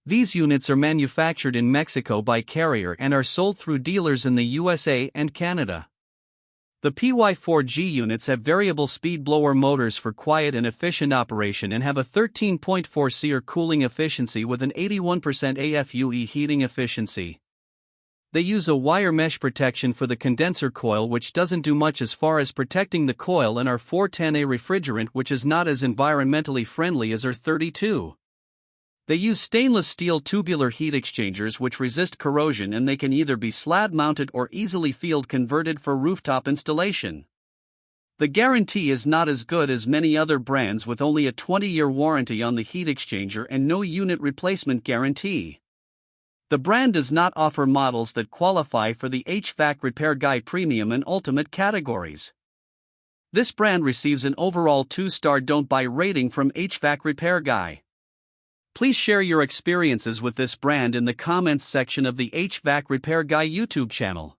These units are manufactured in Mexico by Carrier and are sold through dealers in the USA and Canada. The PY4G units have variable speed blower motors for quiet and efficient operation and have a 13.4 SEER cooling efficiency with an 81% AFUE heating efficiency. They use a wire mesh protection for the condenser coil, which doesn't do much as far as protecting the coil, and R410A refrigerant, which is not as environmentally friendly as R32. They use stainless steel tubular heat exchangers which resist corrosion, and they can either be slab mounted or easily field converted for rooftop installation. The guarantee is not as good as many other brands, with only a 20-year warranty on the heat exchanger and no unit replacement guarantee. The brand does not offer models that qualify for the HVAC Repair Guy Premium and Ultimate categories. This brand receives an overall 2-star don't buy rating from HVAC Repair Guy. Please share your experiences with this brand in the comments section of the HVAC Repair Guy YouTube channel.